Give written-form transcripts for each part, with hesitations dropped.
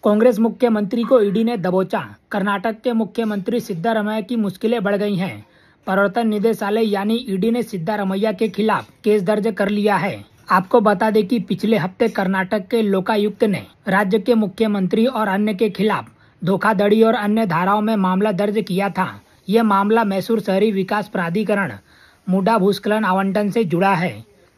कांग्रेस मुख्यमंत्री को ईडी ने दबोचा। कर्नाटक के मुख्यमंत्री सिद्धारमैया की मुश्किलें बढ़ गई हैं। प्रवर्तन निदेशालय यानी ईडी ने सिद्धारमैया के खिलाफ केस दर्ज कर लिया है। आपको बता दें कि पिछले हफ्ते कर्नाटक के लोकायुक्त ने राज्य के मुख्यमंत्री और अन्य के खिलाफ धोखाधड़ी और अन्य धाराओं में मामला दर्ज किया था। ये मामला मैसूर शहरी विकास प्राधिकरण मुडा भूस्खलन आवंटन से जुड़ा है।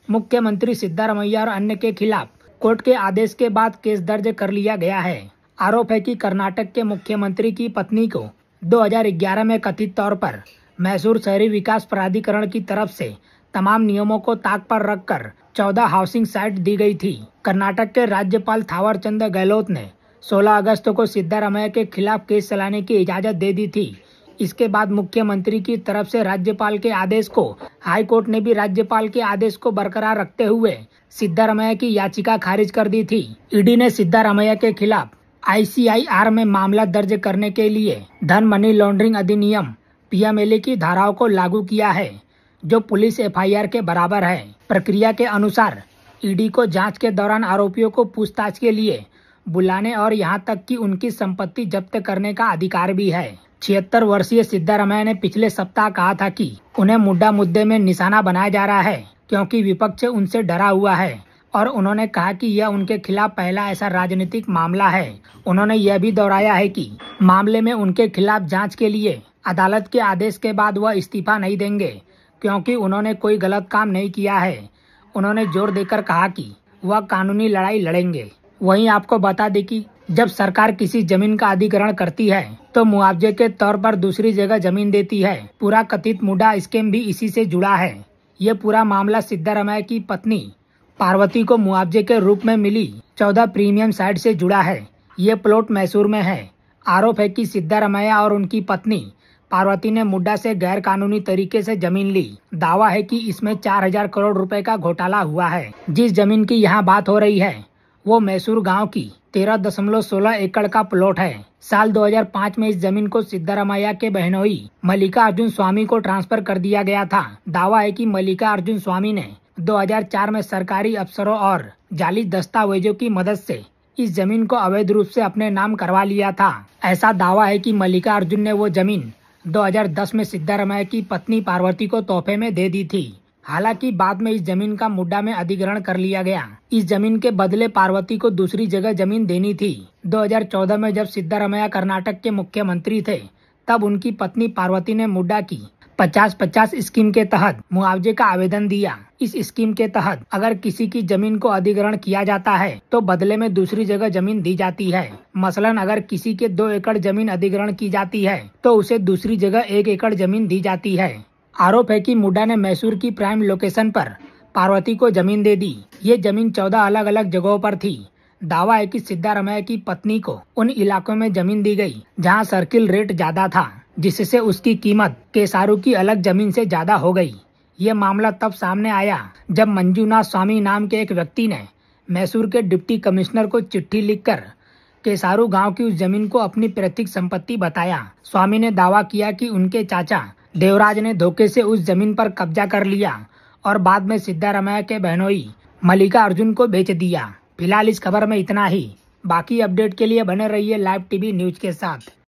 मुख्यमंत्री सिद्धारमैया और अन्य के खिलाफ कोर्ट के आदेश के बाद केस दर्ज कर लिया गया है। आरोप है कि कर्नाटक के मुख्यमंत्री की पत्नी को 2011 में कथित तौर पर मैसूर शहरी विकास प्राधिकरण की तरफ से तमाम नियमों को ताक पर रखकर 14 हाउसिंग साइट दी गई थी। कर्नाटक के राज्यपाल थावरचंद गहलोत ने 16 अगस्त को सिद्धारमैया के खिलाफ केस चलाने की इजाजत दे दी थी। इसके बाद मुख्यमंत्री की तरफ से राज्यपाल के आदेश को हाई कोर्ट ने भी राज्यपाल के आदेश को बरकरार रखते हुए सिद्धारमैया की याचिका खारिज कर दी थी। ईडी ने सिद्धारमैया के खिलाफ ICIR में मामला दर्ज करने के लिए धन मनी लॉन्ड्रिंग अधिनियम PMLA की धाराओं को लागू किया है, जो पुलिस FIR के बराबर है। प्रक्रिया के अनुसार ईडी को जांच के दौरान आरोपियों को पूछताछ के लिए बुलाने और यहां तक कि उनकी संपत्ति जब्त करने का अधिकार भी है। 76 वर्षीय सिद्धारमैया ने पिछले सप्ताह कहा था कि उन्हें मुद्दा मुद्दे में निशाना बनाया जा रहा है क्योंकि विपक्ष उनसे डरा हुआ है, और उन्होंने कहा कि यह उनके खिलाफ पहला ऐसा राजनीतिक मामला है। उन्होंने यह भी दोहराया है कि मामले में उनके खिलाफ जांच के लिए अदालत के आदेश के बाद वह इस्तीफा नहीं देंगे क्योंकि उन्होंने कोई गलत काम नहीं किया है। उन्होंने जोर देकर कहा कि वह कानूनी लड़ाई लड़ेंगे। वहीं आपको बता दें कि जब सरकार किसी जमीन का अधिग्रहण करती है तो मुआवजे के तौर पर दूसरी जगह जमीन देती है। पूरा कथित मुडा स्कीम भी इसी से जुड़ा है। ये पूरा मामला सिद्धारमैया की पत्नी पार्वती को मुआवजे के रूप में मिली 14 प्रीमियम साइट से जुड़ा है। ये प्लॉट मैसूर में है। आरोप है कि सिद्धारमैया और उनकी पत्नी पार्वती ने मुड्डा से गैर कानूनी तरीके से जमीन ली। दावा है कि इसमें 4000 करोड़ रुपए का घोटाला हुआ है। जिस जमीन की यहाँ बात हो रही है वो मैसूर गांव की 13.16 एकड़ का प्लॉट है। साल 2005 में इस जमीन को सिद्धारमैया के बहनोई मल्लिका अर्जुन स्वामी को ट्रांसफर कर दिया गया था। दावा है कि मल्लिका अर्जुन स्वामी ने 2004 में सरकारी अफसरों और जाली दस्तावेजों की मदद से इस जमीन को अवैध रूप से अपने नाम करवा लिया था। ऐसा दावा है कि मल्लिका अर्जुन ने वो जमीन 2010 में सिद्धारमैया की पत्नी पार्वती को तोहफे में दे दी थी। हालांकि बाद में इस जमीन का मुड्डा में अधिग्रहण कर लिया गया। इस जमीन के बदले पार्वती को दूसरी जगह जमीन देनी थी। 2014 में जब सिद्धारमैया कर्नाटक के मुख्यमंत्री थे तब उनकी पत्नी पार्वती ने मुड्डा की 50-50 स्कीम के तहत मुआवजे का आवेदन दिया। इस स्कीम के तहत अगर किसी की जमीन को अधिग्रहण किया जाता है तो बदले में दूसरी जगह जमीन दी जाती है। मसलन अगर किसी के 2 एकड़ जमीन अधिग्रहण की जाती है तो उसे दूसरी जगह 1 एकड़ जमीन दी जाती है। आरोप है कि मुड्डा ने मैसूर की प्राइम लोकेशन पर पार्वती को जमीन दे दी। ये जमीन 14 अलग अलग जगहों पर थी। दावा है कि सिद्धारमैया की पत्नी को उन इलाकों में जमीन दी गई जहां सर्किल रेट ज्यादा था, जिससे उसकी कीमत केसारू की अलग जमीन से ज्यादा हो गई। ये मामला तब सामने आया जब मंजूनाथ स्वामी नाम के एक व्यक्ति ने मैसूर के डिप्टी कमिश्नर को चिट्ठी लिखकर केसारू गांव की उस जमीन को अपनी पैतृक संपत्ति बताया। स्वामी ने दावा किया कि उनके चाचा देवराज ने धोखे से उस जमीन पर कब्जा कर लिया और बाद में सिद्धारमैया के बहनोई मल्लिका अर्जुन को बेच दिया। फिलहाल इस खबर में इतना ही। बाकी अपडेट के लिए बने रहिए लाइव टीवी न्यूज के साथ।